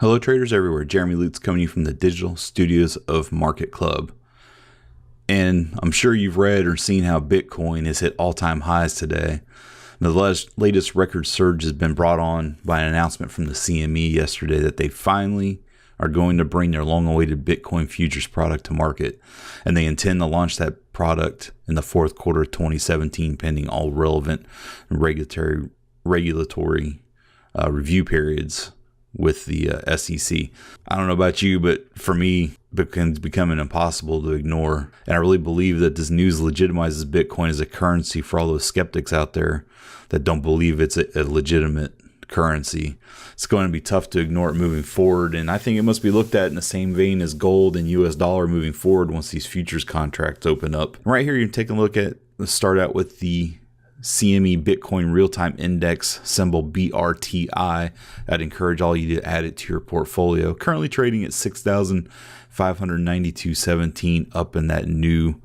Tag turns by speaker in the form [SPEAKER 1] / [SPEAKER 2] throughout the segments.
[SPEAKER 1] Hello traders everywhere, Jeremy Lutz coming to you from the digital studios of Market Club. And I'm sure you've read or seen how Bitcoin has hit all-time highs today. The latest record surge has been brought on by an announcement from the CME yesterday that they finally are going to bring their long-awaited Bitcoin futures product to market. And they intend to launch that product in the fourth quarter of 2017 pending all relevant regulatory review periods with the SEC. I don't know about you, but for me, Bitcoin's becoming impossible to ignore. And I really believe that this news legitimizes Bitcoin as a currency for all those skeptics out there that don't believe it's a legitimate currency. It's going to be tough to ignore it moving forward. And I think it must be looked at in the same vein as gold and US dollar moving forward once these futures contracts open up. Right here, you're taking a look at, let's start out with the CME Bitcoin Real-Time Index, symbol BRTI. I'd encourage all you to add it to your portfolio. Currently trading at 6,592.17, up in that new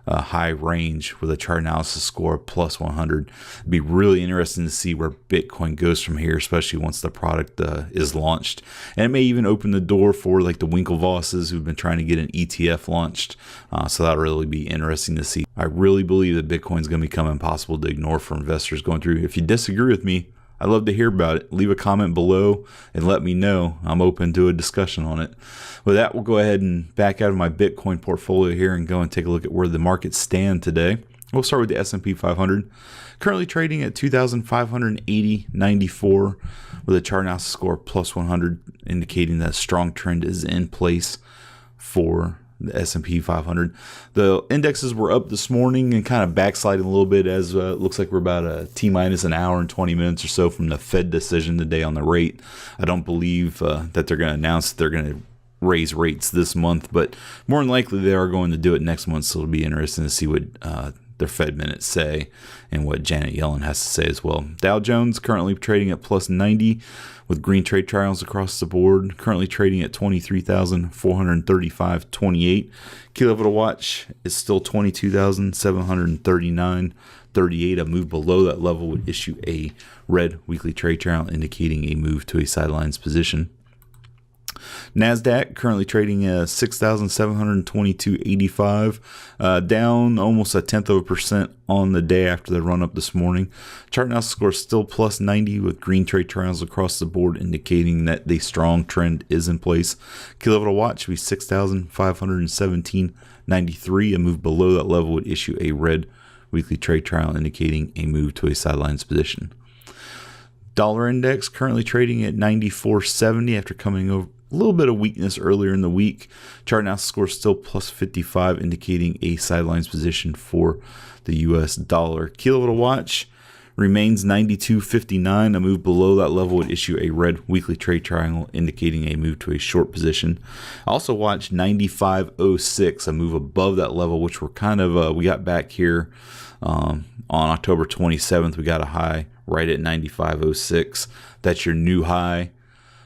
[SPEAKER 1] high range with a chart analysis score of plus 100. It'd be really interesting to see where Bitcoin goes from here, especially once the product is launched. And it may even open the door for like the Winklevosses who've been trying to get an ETF launched. So that'll really be interesting to see. I really believe that Bitcoin's going to become impossible to ignore for investors going through. If you disagree with me, I'd love to hear about it. Leave a comment below and let me know. I'm open to a discussion on it. With that, we'll go ahead and back out of my Bitcoin portfolio here and go and take a look at where the markets stand today. We'll start with the S&P 500. Currently trading at 2,580.94 with a chart analysis score plus 100, indicating that a strong trend is in place for the S&P 500. The indexes were up this morning and kind of backsliding a little bit as it looks like we're about a T-minus an hour and 20 minutes or so from the Fed decision today on the rate. I don't believe that they're going to announce that they're going to raise rates this month, but more than likely they are going to do it next month, so it'll be interesting to see what their Fed minutes say and what Janet Yellen has to say as well. Dow Jones currently trading at plus 90 with green trade trials across the board, currently trading at 23,435.28. Key level to watch is still 22,739.38. A move below that level would issue a red weekly trade trial indicating a move to a sidelines position. NASDAQ currently trading at 6,722.85, down almost 0.1% on the day after the run up this morning. Chart analysis score still plus 90 with green trade trials across the board, indicating that the strong trend is in place. Key level to watch would be 6,517.93. A move below that level would issue a red weekly trade trial, indicating a move to a sidelines position. Dollar index currently trading at 94.70 after coming over a little bit of weakness earlier in the week. Chart analysis score still plus 55, indicating a sidelines position for the US dollar. Key level to watch remains 92.59. A move below that level would issue a red weekly trade triangle, indicating a move to a short position. Also watch 95.06, a move above that level, which we're kind of we got back here on October 27th. We got a high right at 95.06. That's your new high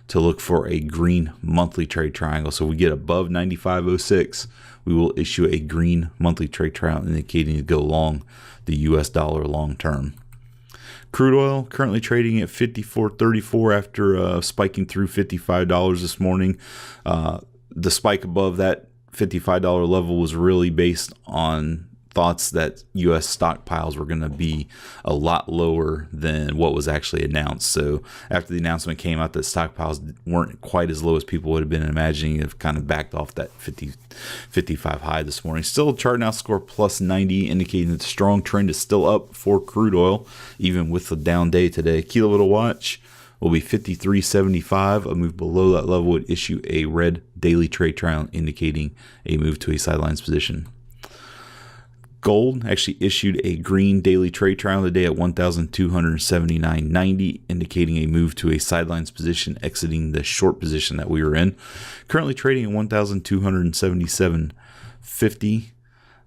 [SPEAKER 1] to look for a green monthly trade triangle. So if we get above 95.06, we will issue a green monthly trade triangle indicating to go long the US dollar long term. Crude oil currently trading at 54.34 after spiking through $55 this morning. The spike above that $55 level was really based on thoughts that U.S. stockpiles were going to be a lot lower than what was actually announced. So after the announcement came out that stockpiles weren't quite as low as people would have been imagining, have kind of backed off that 55 high this morning. Still chart now score plus 90, indicating that the strong trend is still up for crude oil, even with the down day today. Key level to watch will be 53.75. A move below that level would issue a red daily trade trial, indicating a move to a sidelines position. Gold actually issued a green daily trade trial today at 1,279.90, indicating a move to a sidelines position, exiting the short position that we were in. Currently trading at 1,277.50,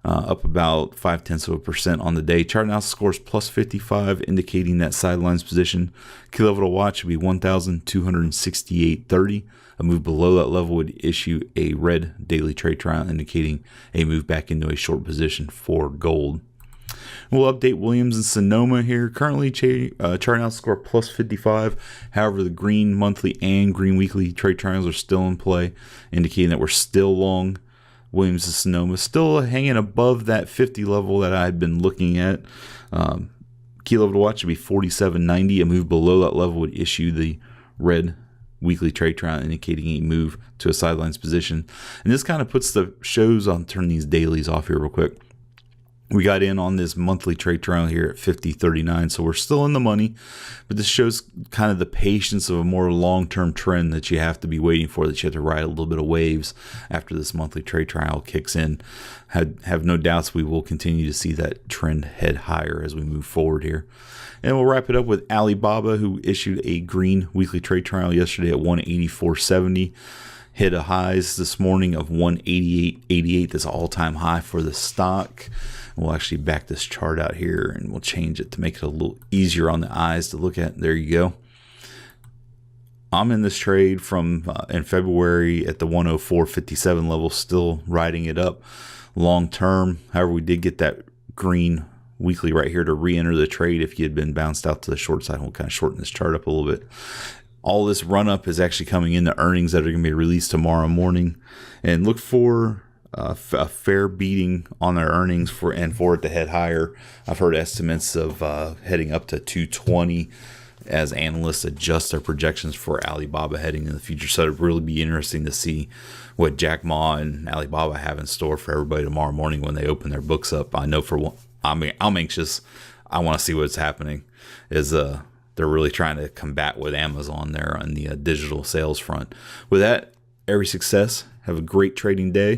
[SPEAKER 1] up about 0.5% on the day. Chart analysis scores plus 55, indicating that sidelines position. Key level to watch would be 1,268.30. A move below that level would issue a red daily trade trial, indicating a move back into a short position for gold. We'll update Williams and Sonoma here. Currently chart out score plus 55. However, the green monthly and green weekly trade triangles are still in play, indicating that we're still long Williams and Sonoma, still hanging above that 50 level that I had been looking at. Key level to watch would be 47.90. A move below that level would issue the red weekly trade triangle, indicating a move to a sidelines position. And this kind of puts the shows on, turn these dailies off here real quick. We got in on this monthly trade triangle here at 50.39, so we're still in the money, but this shows kind of the patience of a more long-term trend that you have to be waiting for, that you have to ride a little bit of waves after this monthly trade triangle kicks in. Have no doubts we will continue to see that trend head higher as we move forward here. And we'll wrap it up with Alibaba, who issued a green weekly trade triangle yesterday at 184.70. Hit a highs this morning of 188.88. That's an all-time high for the stock. We'll actually back this chart out here and we'll change it to make it a little easier on the eyes to look at. There you go. I'm in this trade from in February at the 104.57 level, still riding it up long term. However, we did get that green weekly right here to re-enter the trade if you had been bounced out to the short side. We'll kind of shorten this chart up a little bit. All this run up is actually coming into earnings that are going to be released tomorrow morning, and look for a fair beating on their earnings for it to head higher. I've heard estimates of heading up to 220 as analysts adjust their projections for Alibaba heading in the future. So it'd really be interesting to see what Jack Ma and Alibaba have in store for everybody tomorrow morning when they open their books up. I know for one, I'm anxious. I want to see what's happening. They're really trying to combat with Amazon there on the digital sales front. With that, every success. Have a great trading day.